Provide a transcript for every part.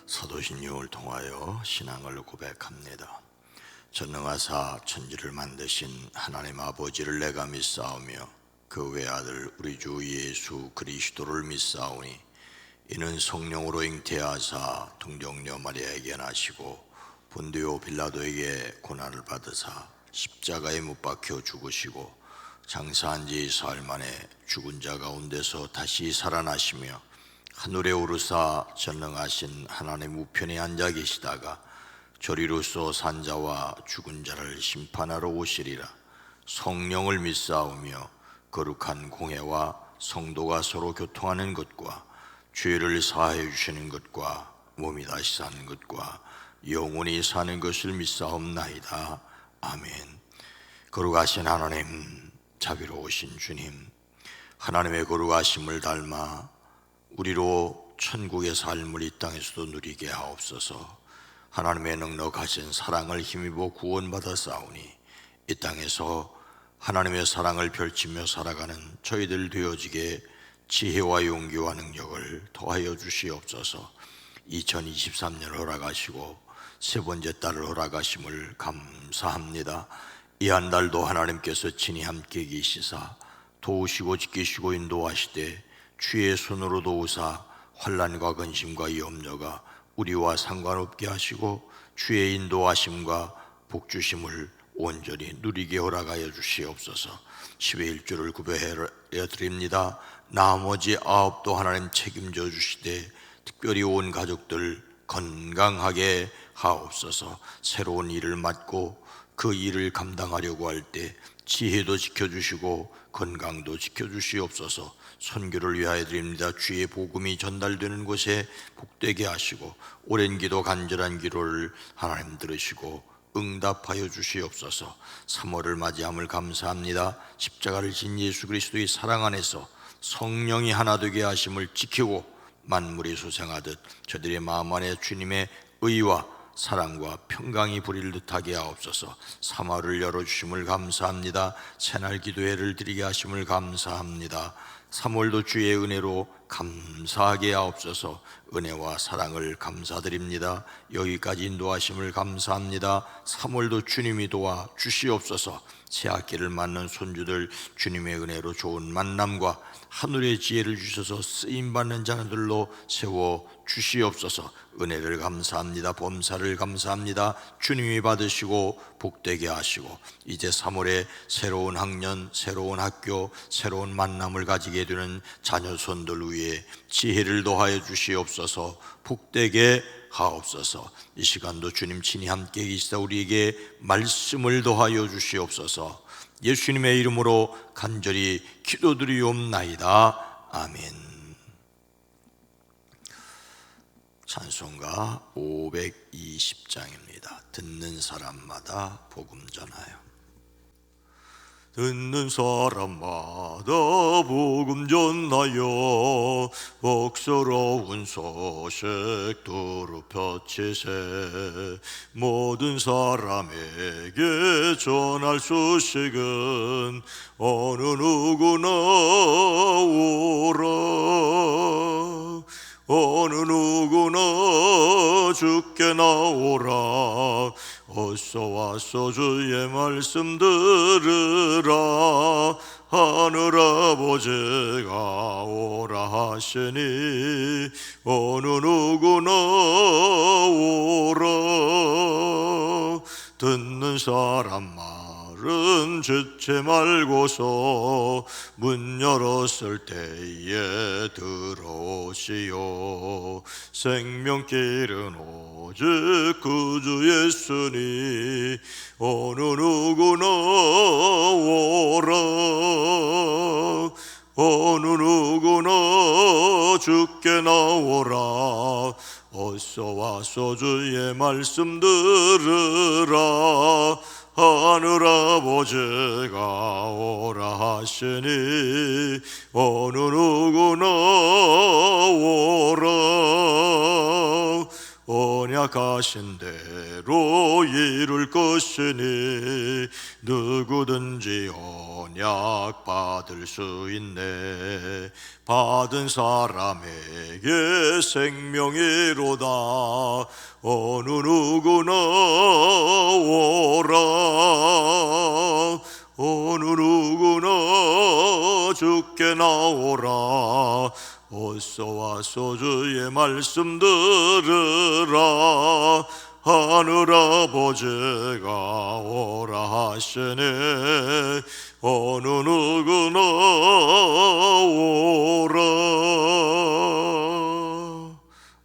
사도신경을 통하여 신앙을 고백합니다. 전능하사 천지를 만드신 하나님 아버지를 내가 믿사오며 그 외아들 우리 주 예수 그리스도를 믿사오니 이는 성령으로 잉태하사 동정녀 마리아에게 나시고 본디오 빌라도에게 고난을 받으사 십자가에 못 박혀 죽으시고 장사한 지 사흘 만에 죽은 자 가운데서 다시 살아나시며 하늘에 오르사 전능하신 하나님 우편에 앉아 계시다가 저리로서 산 자와 죽은 자를 심판하러 오시리라. 성령을 믿사오며 거룩한 공회와 성도가 서로 교통하는 것과 죄를 사하여 주시는 것과 몸이 다시 사는 것과 영원히 사는 것을 믿사옵나이다. 아멘. 거룩하신 하나님, 자비로우신 주님, 하나님의 거룩하심을 닮아 우리로 천국의 삶을 이 땅에서도 누리게 하옵소서. 하나님의 넉넉하신 사랑을 힘입어 구원받아 싸우니 이 땅에서 하나님의 사랑을 펼치며 살아가는 저희들 되어지게 지혜와 용기와 능력을 더하여 주시옵소서. 2023년 허락하시고 세 번째 달을 허락하심을 감사합니다. 이 한 달도 하나님께서 친히 함께 계시사 도우시고 지키시고 인도하시되 주의 손으로 도우사 환난과 근심과 염려가 우리와 상관없게 하시고 주의 인도하심과 복주심을 온전히 누리게 허락하여 주시옵소서. 10의 1조를 구별해 드립니다. 나머지 9도 하나님 책임져 주시되 특별히 온 가족들 건강하게 하옵소서. 새로운 일을 맡고 그 일을 감당하려고 할 때 지혜도 지켜주시고 건강도 지켜주시옵소서. 선교를 위하여 드립니다. 주의 복음이 전달되는 곳에 복되게 하시고 오랜 기도 간절한 기도를 하나님 들으시고 응답하여 주시옵소서. 3월을 맞이함을 감사합니다. 십자가를 진 예수 그리스도의 사랑 안에서 성령이 하나 되게 하심을 지키고 만물이 소생하듯 저들의 마음 안에 주님의 의와 사랑과 평강이 부릴 듯하게 하옵소서. 3월을 열어주심을 감사합니다. 새날 기도회를 드리게 하심을 감사합니다. 3월도 주의 은혜로 감사하게 하옵소서. 은혜와 사랑을 감사드립니다. 여기까지 인도하심을 감사합니다. 3월도 주님이 도와 주시옵소서. 새 학기를 맞는 손주들 주님의 은혜로 좋은 만남과 하늘의 지혜를 주셔서 쓰임받는 자들로 세워 주시옵소서. 은혜를 감사합니다. 범사를 감사합니다. 주님이 받으시고 복되게 하시고 이제 3월에 새로운 학년, 새로운 학교, 새로운 만남을 가지게 되는 자녀손들 위해 지혜를 더하여 주시옵소서. 복되게 하옵소서. 이 시간도 주님 친히 함께 계시다 우리에게 말씀을 더하여 주시옵소서. 예수님의 이름으로 간절히 기도드리옵나이다. 아멘. 찬송가 520장입니다. 듣는 사람마다 복음 전하여. 듣는 사람마다 복음 전하여 복스러운 소식 두루 펼치세. 모든 사람에게 전할 소식은 어느 누구나 오라. 어느 누구나 주께 나오라. 어서 와서 주의 말씀 들으라. 하늘 아버지가 오라 하시니 어느 누구나 오라. 듣는 사람 말은 듣지 말고서 문 열었을 때에 들어오시오. 생명길은 오직 그 주 예수니 어느 누구나 오라. 어느 누구나 주께 나오라. 어서 와서 주의 말씀 들으라. 하늘 아버지가 오라 하시니 어느 누구나 오라. 언약 약하신 대로 이룰 것이니 누구든지 언약 받을 수 있네. 받은 사람에게 생명이로다. 어느 누구나 오라. 어느 누구나 주께 나오라. 어서 와서 주의 말씀 들으라. 하늘 아버지가 오라 하시네. 어느 누구나 오라.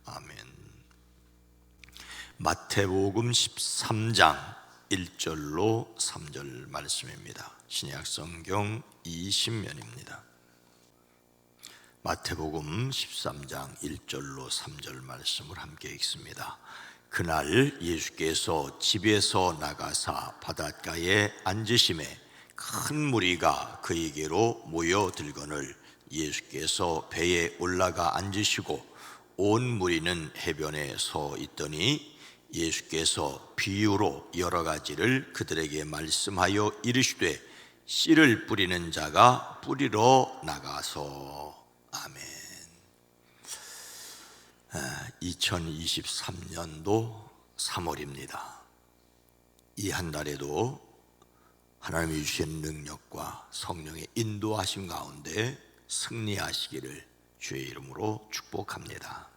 아멘. 마태복음 13장 1절로 3절 말씀입니다. 신약 성경 20면입니다. 마태복음 13장 1절로 3절 말씀을 함께 읽습니다. 그날 예수께서 집에서 나가사 바닷가에 앉으심에 큰 무리가 그에게로 모여들거늘 예수께서 배에 올라가 앉으시고 온 무리는 해변에 서 있더니 예수께서 비유로 여러 가지를 그들에게 말씀하여 이르시되 씨를 뿌리는 자가 뿌리러 나가서. 아멘. 2023년도 3월입니다. 이 한 달에도 하나님이 주신 능력과 성령의 인도하심 가운데 승리하시기를 주의 이름으로 축복합니다.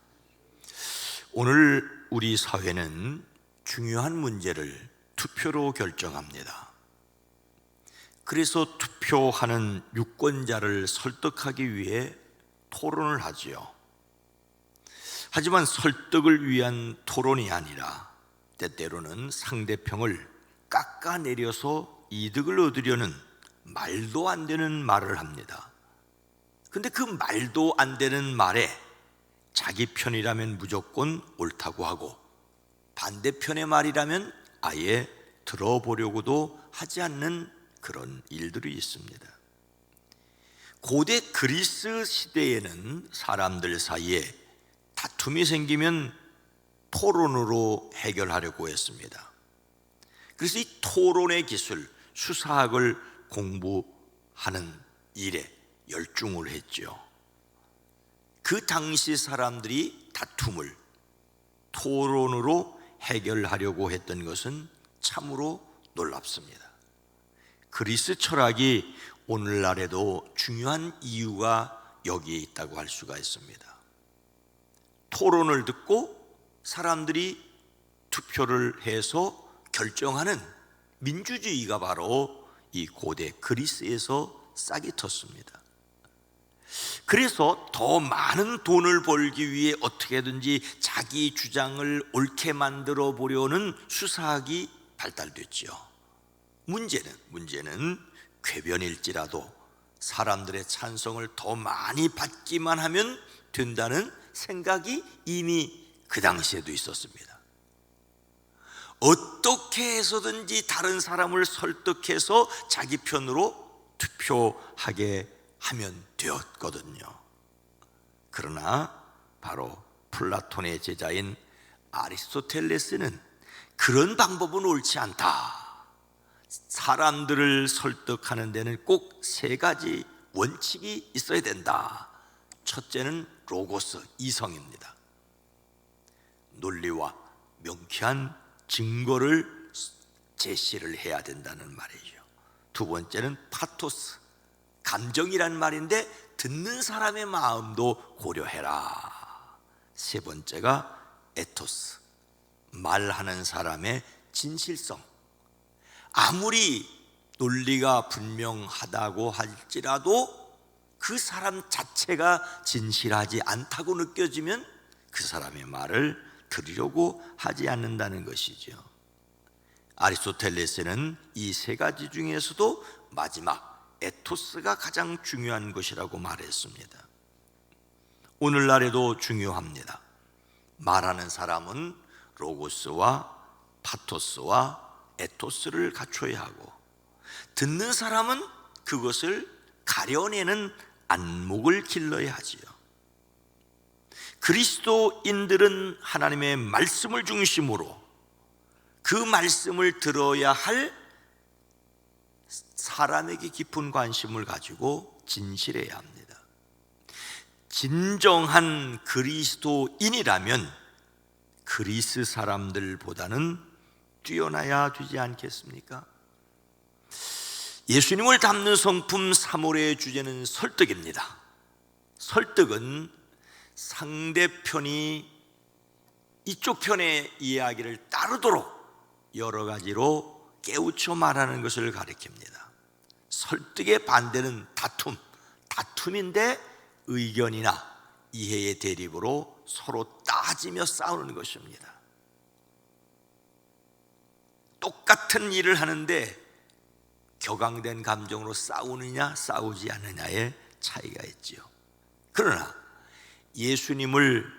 오늘 우리 사회는 중요한 문제를 투표로 결정합니다. 그래서 투표하는 유권자를 설득하기 위해 토론을 하지요. 하지만 설득을 위한 토론이 아니라 때때로는 상대편을 깎아내려서 이득을 얻으려는 말도 안 되는 말을 합니다. 근데 그 말도 안 되는 말에 자기 편이라면 무조건 옳다고 하고 반대편의 말이라면 아예 들어보려고도 하지 않는 그런 일들이 있습니다. 고대 그리스 시대에는 사람들 사이에 다툼이 생기면 토론으로 해결하려고 했습니다. 그래서 이 토론의 기술, 수사학을 공부하는 일에 열중을 했죠. 그 당시 사람들이 다툼을 토론으로 해결하려고 했던 것은 참으로 놀랍습니다. 그리스 철학이 오늘날에도 중요한 이유가 여기에 있다고 할 수가 있습니다. 토론을 듣고 사람들이 투표를 해서 결정하는 민주주의가 바로 이 고대 그리스에서 싹이 텄습니다. 그래서 더 많은 돈을 벌기 위해 어떻게든지 자기 주장을 옳게 만들어 보려는 수사학이 발달됐죠. 문제는 궤변일지라도 사람들의 찬성을 더 많이 받기만 하면 된다는 생각이 이미 그 당시에도 있었습니다. 어떻게 해서든지 다른 사람을 설득해서 자기 편으로 투표하게 하면 되었거든요. 그러나 바로 플라톤의 제자인 아리스토텔레스는 그런 방법은 옳지 않다. 사람들을 설득하는 데는 꼭 세 가지 원칙이 있어야 된다. 첫째는 로고스, 이성입니다. 논리와 명쾌한 증거를 제시를 해야 된다는 말이죠. 두 번째는 파토스, 감정이란 말인데 듣는 사람의 마음도 고려해라. 세 번째가 에토스, 말하는 사람의 진실성. 아무리 논리가 분명하다고 할지라도 그 사람 자체가 진실하지 않다고 느껴지면 그 사람의 말을 들으려고 하지 않는다는 것이죠. 아리스토텔레스는 이 세 가지 중에서도 마지막 에토스가 가장 중요한 것이라고 말했습니다. 오늘날에도 중요합니다. 말하는 사람은 로고스와 파토스와 에토스를 갖춰야 하고, 듣는 사람은 그것을 가려내는 안목을 길러야 하지요. 그리스도인들은 하나님의 말씀을 중심으로 그 말씀을 들어야 할 사람에게 깊은 관심을 가지고 진실해야 합니다. 진정한 그리스도인이라면 그리스 사람들보다는 뛰어나야 되지 않겠습니까? 예수님을 담는 성품 3월의 주제는 설득입니다. 설득은 상대편이 이쪽 편의 이야기를 따르도록 여러 가지로 깨우쳐 말하는 것을 가리킵니다. 설득의 반대는 다툼인데 의견이나 이해의 대립으로 서로 따지며 싸우는 것입니다. 똑같은 일을 하는데 격앙된 감정으로 싸우느냐 싸우지 않느냐의 차이가 있지요. 그러나 예수님을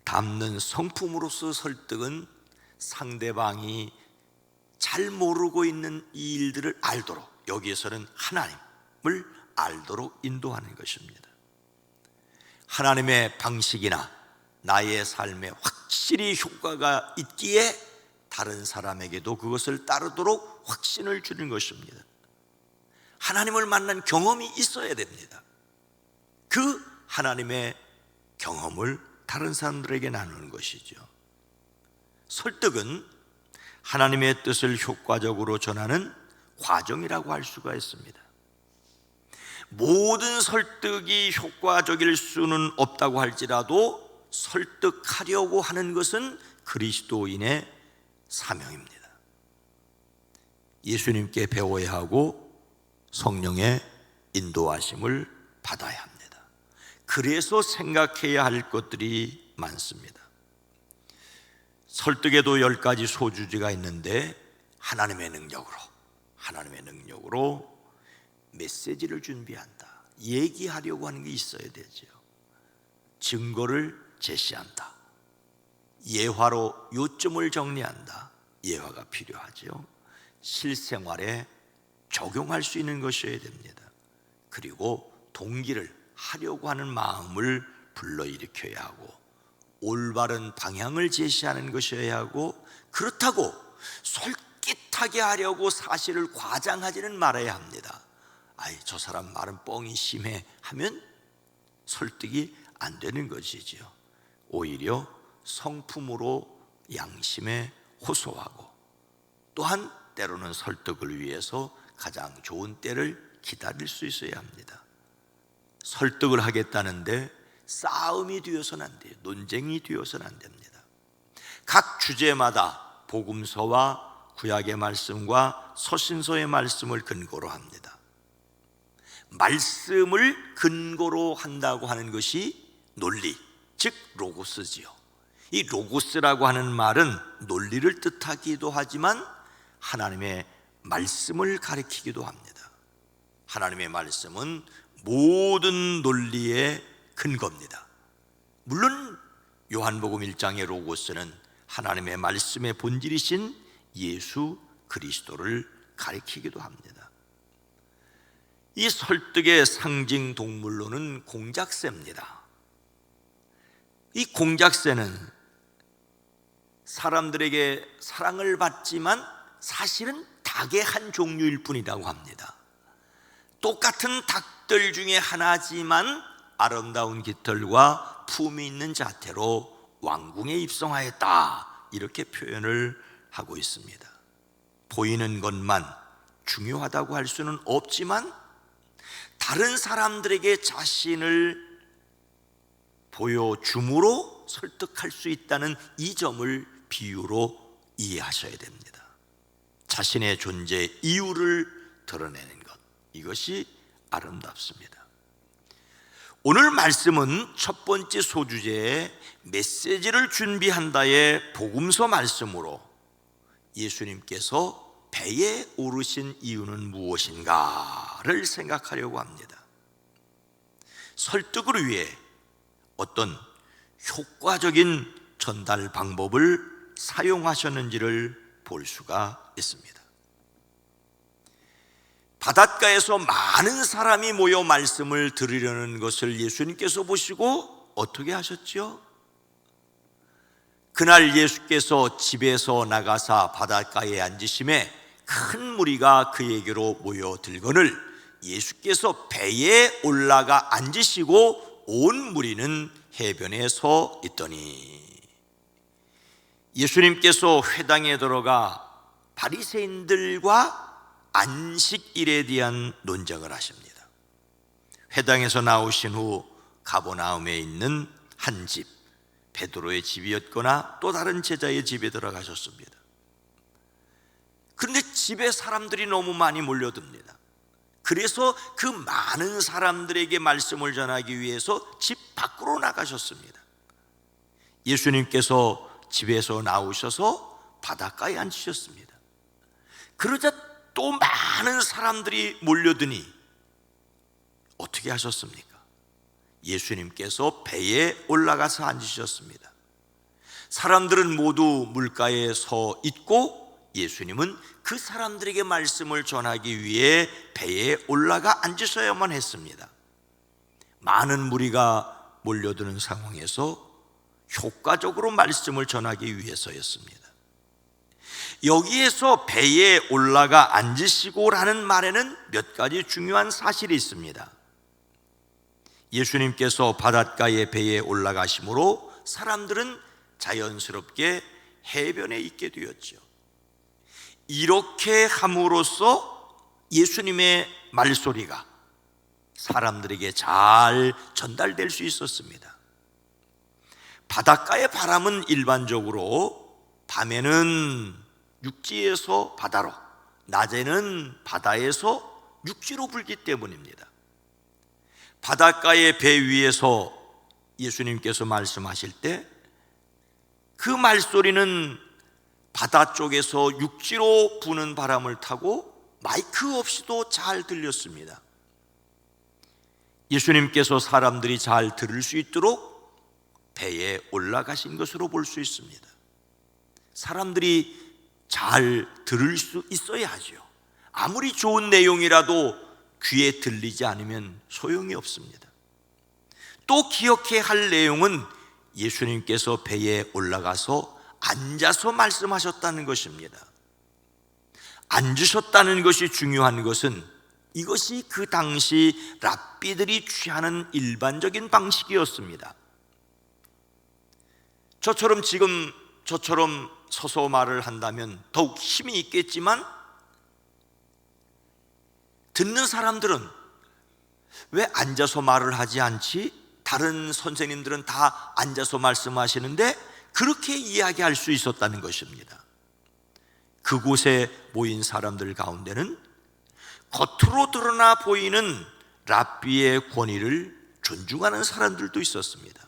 담는 성품으로서 설득은 상대방이 잘 모르고 있는 이 일들을 알도록, 여기에서는 하나님을 알도록 인도하는 것입니다. 하나님의 방식이나 나의 삶에 확실히 효과가 있기에 다른 사람에게도 그것을 따르도록 확신을 주는 것입니다. 하나님을 만난 경험이 있어야 됩니다. 그 하나님의 경험을 다른 사람들에게 나누는 것이죠. 설득은 하나님의 뜻을 효과적으로 전하는 과정이라고 할 수가 있습니다. 모든 설득이 효과적일 수는 없다고 할지라도 설득하려고 하는 것은 그리스도인의 사명입니다. 예수님께 배워야 하고 성령의 인도하심을 받아야 합니다. 그래서 생각해야 할 것들이 많습니다. 설득에도 10가지 소주제가 있는데 하나님의 능력으로 메시지를 준비한다. 얘기하려고 하는 게 있어야 되죠. 증거를 제시한다. 예화로 요점을 정리한다. 예화가 필요하죠. 실생활에 적용할 수 있는 것이어야 됩니다. 그리고 동기를 하려고 하는 마음을 불러일으켜야 하고 올바른 방향을 제시하는 것이어야 하고, 그렇다고 솔깃하게 하려고 사실을 과장하지는 말아야 합니다. 저 사람 말은 뻥이 심해 하면 설득이 안 되는 것이지요. 오히려 성품으로 양심에 호소하고, 또한 때로는 설득을 위해서 가장 좋은 때를 기다릴 수 있어야 합니다. 설득을 하겠다는데 싸움이 되어서는 안 돼요. 논쟁이 되어서는 안 됩니다. 각 주제마다 복음서와 구약의 말씀과 서신서의 말씀을 근거로 합니다. 말씀을 근거로 한다고 하는 것이 논리, 즉 로고스지요. 이 로고스라고 하는 말은 논리를 뜻하기도 하지만 하나님의 말씀을 가리키기도 합니다. 하나님의 말씀은 모든 논리의 근거입니다. 물론 요한복음 1장의 로고스는 하나님의 말씀의 본질이신 예수 그리스도를 가리키기도 합니다. 이 설득의 상징 동물로는 공작새입니다. 이 공작새는 사람들에게 사랑을 받지만 사실은 닭의 한 종류일 뿐이라고 합니다. 똑같은 닭들 중에 하나지만 아름다운 깃털과 품이 있는 자태로 왕궁에 입성하였다, 이렇게 표현을 하고 있습니다. 보이는 것만 중요하다고 할 수는 없지만 다른 사람들에게 자신을 보여줌으로 설득할 수 있다는 이 점을 비유로 이해하셔야 됩니다. 자신의 존재 이유를 드러내는 것, 이것이 아름답습니다. 오늘 말씀은 첫 번째 소주제에 메시지를 준비한다의 복음서 말씀으로 예수님께서 배에 오르신 이유는 무엇인가를 생각하려고 합니다. 설득을 위해 어떤 효과적인 전달 방법을 사용하셨는지를 볼 수가 있습니다. 바닷가에서 많은 사람이 모여 말씀을 들으려는 것을 예수님께서 보시고 어떻게 하셨지요? 그날 예수께서 집에서 나가사 바닷가에 앉으심에 큰 무리가 그에게로 모여들거늘 예수께서 배에 올라가 앉으시고 온 무리는 해변에 서 있더니, 예수님께서 회당에 들어가 바리새인들과 안식일에 대한 논쟁을 하십니다. 회당에서 나오신 후 가버나움에 있는 한 집, 베드로의 집이었거나 또 다른 제자의 집에 들어가셨습니다. 그런데 집에 사람들이 너무 많이 몰려듭니다. 그래서 그 많은 사람들에게 말씀을 전하기 위해서 집 밖으로 나가셨습니다. 예수님께서 집에서 나오셔서 바닷가에 앉으셨습니다. 그러자 또 많은 사람들이 몰려드니 어떻게 하셨습니까? 예수님께서 배에 올라가서 앉으셨습니다. 사람들은 모두 물가에 서 있고 예수님은 그 사람들에게 말씀을 전하기 위해 배에 올라가 앉으셔야만 했습니다. 많은 무리가 몰려드는 상황에서 효과적으로 말씀을 전하기 위해서였습니다. 여기에서 배에 올라가 앉으시고라는 말에는 몇 가지 중요한 사실이 있습니다. 예수님께서 바닷가에 배에 올라가심으로 사람들은 자연스럽게 해변에 있게 되었죠. 이렇게 함으로써 예수님의 말소리가 사람들에게 잘 전달될 수 있었습니다. 바닷가의 바람은 일반적으로 밤에는 육지에서 바다로, 낮에는 바다에서 육지로 불기 때문입니다. 바닷가의 배 위에서 예수님께서 말씀하실 때 그 말소리는 바다 쪽에서 육지로 부는 바람을 타고 마이크 없이도 잘 들렸습니다. 예수님께서 사람들이 잘 들을 수 있도록 배에 올라가신 것으로 볼 수 있습니다. 사람들이 잘 들을 수 있어야 하죠. 아무리 좋은 내용이라도 귀에 들리지 않으면 소용이 없습니다. 또 기억해야 할 내용은 예수님께서 배에 올라가서 앉아서 말씀하셨다는 것입니다. 앉으셨다는 것이 중요한 것은 이것이 그 당시 랍비들이 취하는 일반적인 방식이었습니다. 저처럼 서서 말을 한다면 더욱 힘이 있겠지만 듣는 사람들은 왜 앉아서 말을 하지 않지? 다른 선생님들은 다 앉아서 말씀하시는데 그렇게 이야기할 수 있었다는 것입니다. 그곳에 모인 사람들 가운데는 겉으로 드러나 보이는 랍비의 권위를 존중하는 사람들도 있었습니다.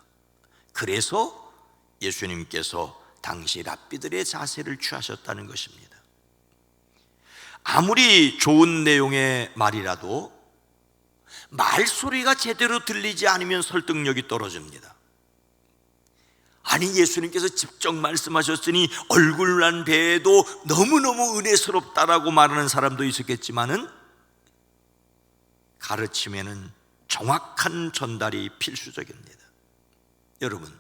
그래서 예수님께서 당시 랍비들의 자세를 취하셨다는 것입니다. 아무리 좋은 내용의 말이라도 말소리가 제대로 들리지 않으면 설득력이 떨어집니다. 아니, 예수님께서 직접 말씀하셨으니 얼굴 난 배에도 너무너무 은혜스럽다라고 말하는 사람도 있었겠지만은 가르침에는 정확한 전달이 필수적입니다. 여러분,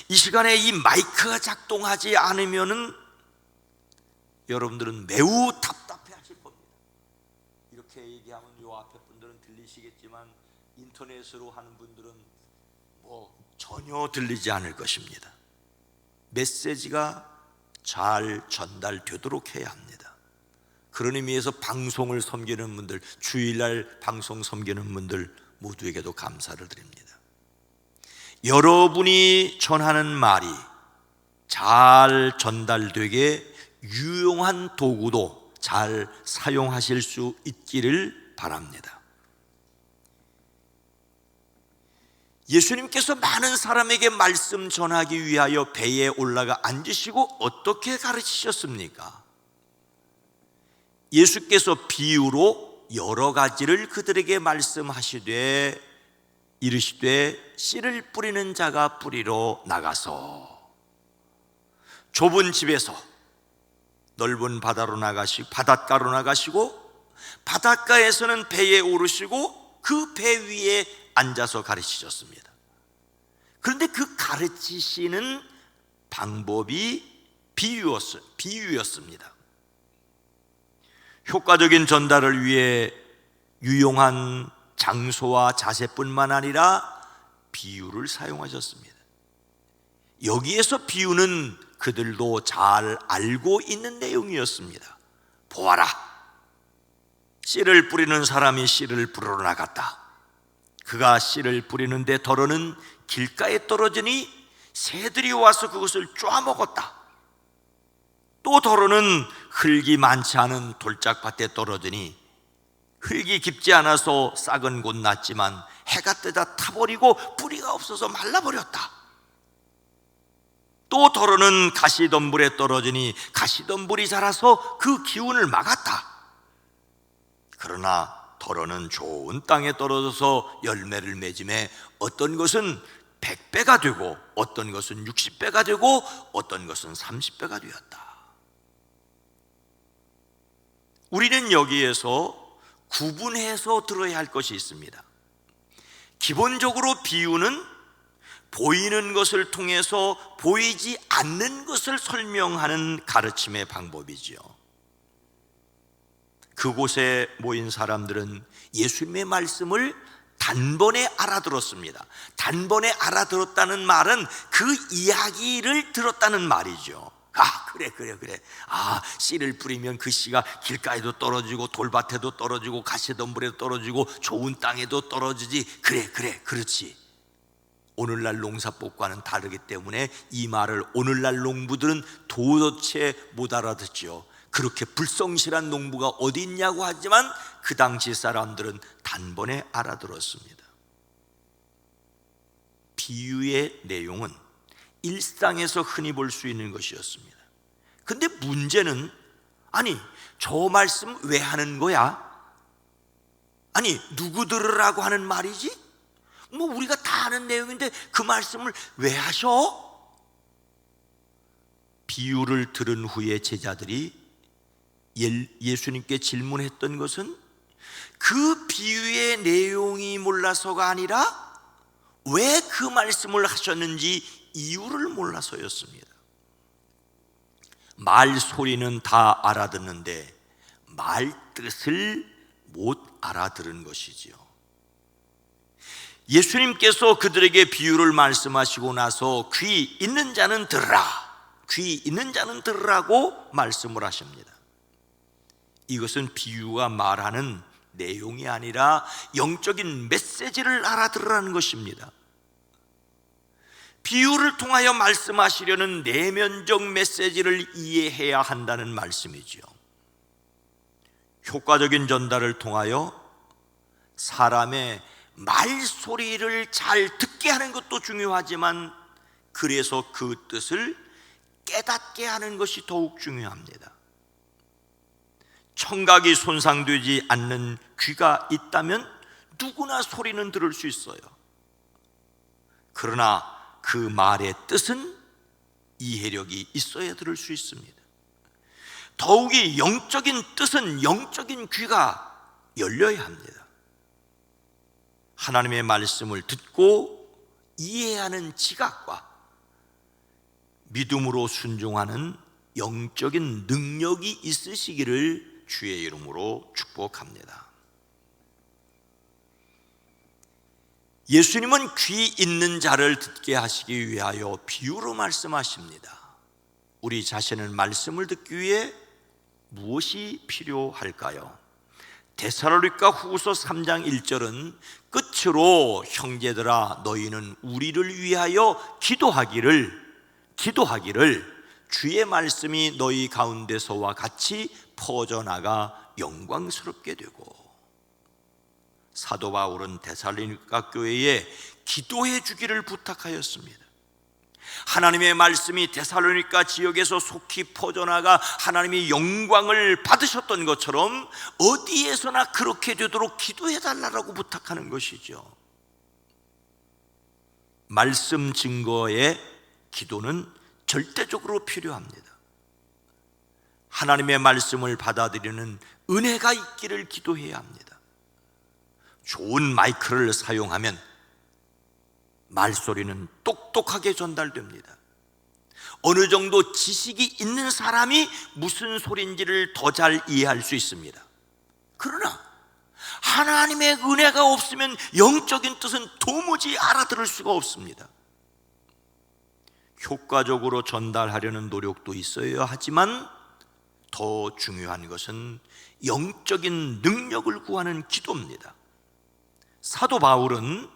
이 시간에 이 마이크가 작동하지 않으면은 여러분들은 매우 답답해 하실 겁니다. 이렇게 얘기하면 요 앞에 분들은 들리시겠지만 인터넷으로 하는 분들은 전혀 들리지 않을 것입니다. 메시지가 잘 전달되도록 해야 합니다. 그런 의미에서 방송을 섬기는 분들, 주일날 방송 섬기는 분들 모두에게도 감사를 드립니다. 여러분이 전하는 말이 잘 전달되게 유용한 도구도 잘 사용하실 수 있기를 바랍니다. 예수님께서 많은 사람에게 말씀 전하기 위하여 배에 올라가 앉으시고 어떻게 가르치셨습니까? 예수께서 비유로 여러 가지를 그들에게 말씀하시되 이르시되 씨를 뿌리는 자가 뿌리러 나가서 좁은 집에서 넓은 바다로 바닷가로 나가시고 바닷가에서는 배에 오르시고 그 배 위에 앉아서 가르치셨습니다. 그런데 그 가르치시는 방법이 비유였습니다. 효과적인 전달을 위해 유용한 장소와 자세뿐만 아니라 비유를 사용하셨습니다. 여기에서 비유는 그들도 잘 알고 있는 내용이었습니다. 보아라, 씨를 뿌리는 사람이 씨를 뿌리러 나갔다. 그가 씨를 뿌리는데 더러는 길가에 떨어지니 새들이 와서 그것을 쪼아먹었다. 또 더러는 흙이 많지 않은 돌짝밭에 떨어지니 흙이 깊지 않아서 싹은 곧 났지만 해가 뜨자 타버리고 뿌리가 없어서 말라버렸다. 또 더러는 가시덤불에 떨어지니 가시덤불이 자라서 그 기운을 막았다. 그러나 더러는 좋은 땅에 떨어져서 열매를 맺음에 어떤 것은 100배가 되고 어떤 것은 60배가 되고 어떤 것은 30배가 되었다. 우리는 여기에서 구분해서 들어야 할 것이 있습니다. 기본적으로 비유는 보이는 것을 통해서 보이지 않는 것을 설명하는 가르침의 방법이지요. 그곳에 모인 사람들은 예수님의 말씀을 단번에 알아들었습니다. 단번에 알아들었다는 말은 그 이야기를 들었다는 말이죠. 그래. 씨를 뿌리면 그 씨가 길가에도 떨어지고 돌밭에도 떨어지고 가시덤불에도 떨어지고 좋은 땅에도 떨어지지. 그렇지. 오늘날 농사법과는 다르기 때문에 이 말을 오늘날 농부들은 도대체 못 알아듣죠. 그렇게 불성실한 농부가 어디 있냐고 하지만 그 당시 사람들은 단번에 알아들었습니다. 비유의 내용은 일상에서 흔히 볼 수 있는 것이었습니다. 근데 문제는 저 말씀 왜 하는 거야? 누구 들으라고 하는 말이지? 우리가 다 아는 내용인데 그 말씀을 왜 하셔? 비유를 들은 후에 제자들이 예수님께 질문했던 것은 그 비유의 내용이 몰라서가 아니라 왜 그 말씀을 하셨는지 이유를 몰라서였습니다. 말 소리는 다 알아듣는데 말 뜻을 못 알아들은 것이지요. 예수님께서 그들에게 비유를 말씀하시고 나서 귀 있는 자는 들으라, 귀 있는 자는 들으라고 말씀을 하십니다. 이것은 비유가 말하는 내용이 아니라 영적인 메시지를 알아들으라는 것입니다. 비유를 통하여 말씀하시려는 내면적 메시지를 이해해야 한다는 말씀이지요. 효과적인 전달을 통하여 사람의 말소리를 잘 듣게 하는 것도 중요하지만 그래서 그 뜻을 깨닫게 하는 것이 더욱 중요합니다. 청각이 손상되지 않는 귀가 있다면 누구나 소리는 들을 수 있어요. 그러나 그 말의 뜻은 이해력이 있어야 들을 수 있습니다. 더욱이 영적인 뜻은 영적인 귀가 열려야 합니다. 하나님의 말씀을 듣고 이해하는 지각과 믿음으로 순종하는 영적인 능력이 있으시기를 주의 이름으로 축복합니다. 예수님은 귀 있는 자를 듣게 하시기 위하여 비유로 말씀하십니다. 우리 자신은 말씀을 듣기 위해 무엇이 필요할까요? 데살로니가 후서 3장 1절은 끝으로 형제들아 너희는 우리를 위하여 기도하기를 주의 말씀이 너희 가운데서와 같이 퍼져나가 영광스럽게 되고, 사도 바울은 데살로니가 교회에 기도해 주기를 부탁하였습니다. 하나님의 말씀이 데살로니가 지역에서 속히 퍼져나가 하나님이 영광을 받으셨던 것처럼 어디에서나 그렇게 되도록 기도해 달라고 부탁하는 것이죠. 말씀 증거의 기도는 절대적으로 필요합니다. 하나님의 말씀을 받아들이는 은혜가 있기를 기도해야 합니다. 좋은 마이크를 사용하면 말소리는 똑똑하게 전달됩니다. 어느 정도 지식이 있는 사람이 무슨 소리인지를 더 잘 이해할 수 있습니다. 그러나 하나님의 은혜가 없으면 영적인 뜻은 도무지 알아들을 수가 없습니다. 효과적으로 전달하려는 노력도 있어야 하지만 더 중요한 것은 영적인 능력을 구하는 기도입니다. 사도 바울은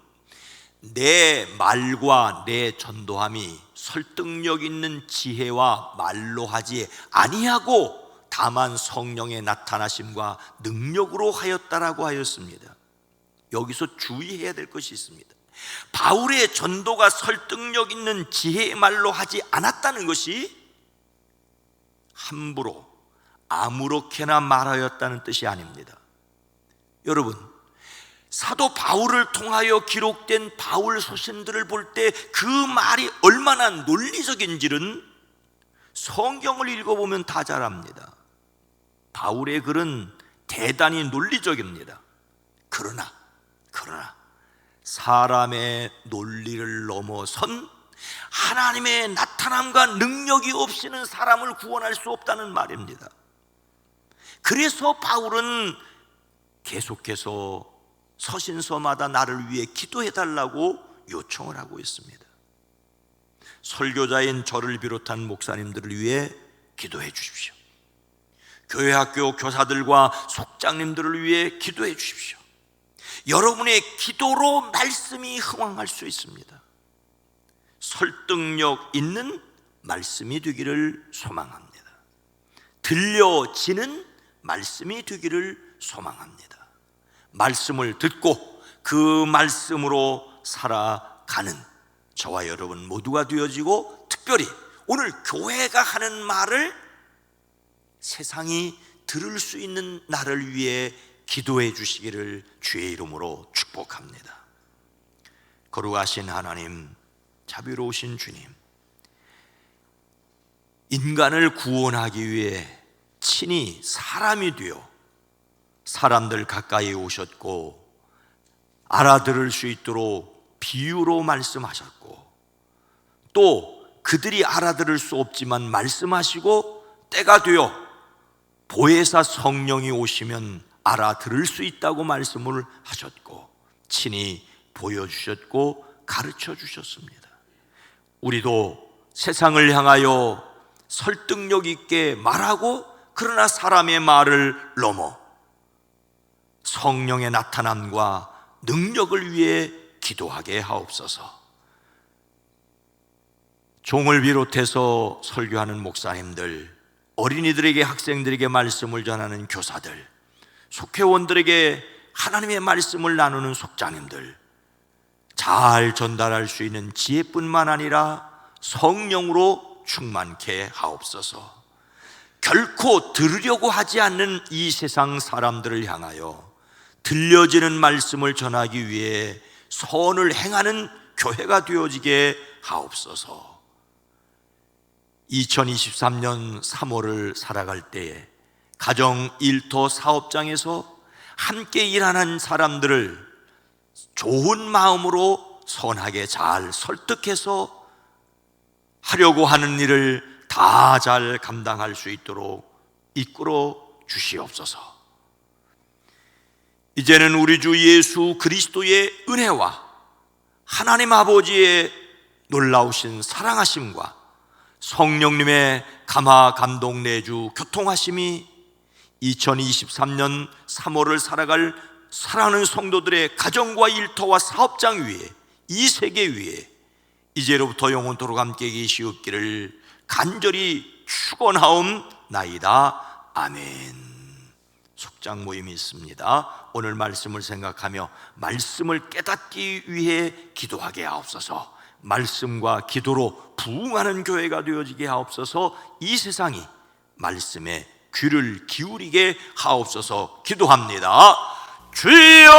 내 말과 내 전도함이 설득력 있는 지혜와 말로 하지 아니하고 다만 성령의 나타나심과 능력으로 하였다라고 하였습니다. 여기서 주의해야 될 것이 있습니다. 바울의 전도가 설득력 있는 지혜의 말로 하지 않았다는 것이 함부로 아무렇게나 말하였다는 뜻이 아닙니다. 여러분, 사도 바울을 통하여 기록된 바울 서신들을 볼 때 그 말이 얼마나 논리적인지는 성경을 읽어보면 다 잘 압니다. 바울의 글은 대단히 논리적입니다. 그러나 사람의 논리를 넘어선 하나님의 나타남과 능력이 없이는 사람을 구원할 수 없다는 말입니다. 그래서 바울은 계속해서 서신서마다 나를 위해 기도해달라고 요청을 하고 있습니다. 설교자인 저를 비롯한 목사님들을 위해 기도해 주십시오. 교회 학교 교사들과 속장님들을 위해 기도해 주십시오. 여러분의 기도로 말씀이 흥황할 수 있습니다. 설득력 있는 말씀이 되기를 소망합니다. 들려지는 말씀이 되기를 소망합니다. 말씀을 듣고 그 말씀으로 살아가는 저와 여러분 모두가 되어지고, 특별히 오늘 교회가 하는 말을 세상이 들을 수 있는 나를 위해 기도해 주시기를 주의 이름으로 축복합니다. 거룩하신 하나님, 자비로우신 주님, 인간을 구원하기 위해 친히 사람이 되어 사람들 가까이 오셨고 알아들을 수 있도록 비유로 말씀하셨고, 또 그들이 알아들을 수 없지만 말씀하시고 때가 되어 보혜사 성령이 오시면 알아들을 수 있다고 말씀을 하셨고 친히 보여주셨고 가르쳐 주셨습니다. 우리도 세상을 향하여 설득력 있게 말하고, 그러나 사람의 말을 넘어 성령의 나타남과 능력을 위해 기도하게 하옵소서. 종을 비롯해서 설교하는 목사님들, 어린이들에게, 학생들에게 말씀을 전하는 교사들, 속회원들에게 하나님의 말씀을 나누는 속장님들, 잘 전달할 수 있는 지혜뿐만 아니라 성령으로 충만케 하옵소서. 결코 들으려고 하지 않는 이 세상 사람들을 향하여 들려지는 말씀을 전하기 위해 선을 행하는 교회가 되어지게 하옵소서. 2023년 3월을 살아갈 때에 가정, 일터, 사업장에서 함께 일하는 사람들을 좋은 마음으로 선하게 잘 설득해서 하려고 하는 일을 다 잘 감당할 수 있도록 이끌어 주시옵소서. 이제는 우리 주 예수 그리스도의 은혜와 하나님 아버지의 놀라우신 사랑하심과 성령님의 감화 감동 내주 교통하심이 2023년 3월을 살아갈 사랑하는 성도들의 가정과 일터와 사업장 위에, 이 세계 위에 이제로부터 영원토록 함께 계시옵기를 간절히 축원하옵나이다. 아멘. 속장 모임이 있습니다. 오늘 말씀을 생각하며 말씀을 깨닫기 위해 기도하게 하옵소서. 말씀과 기도로 부흥하는 교회가 되어지게 하옵소서. 이 세상이 말씀에 귀를 기울이게 하옵소서. 기도합니다. 주여!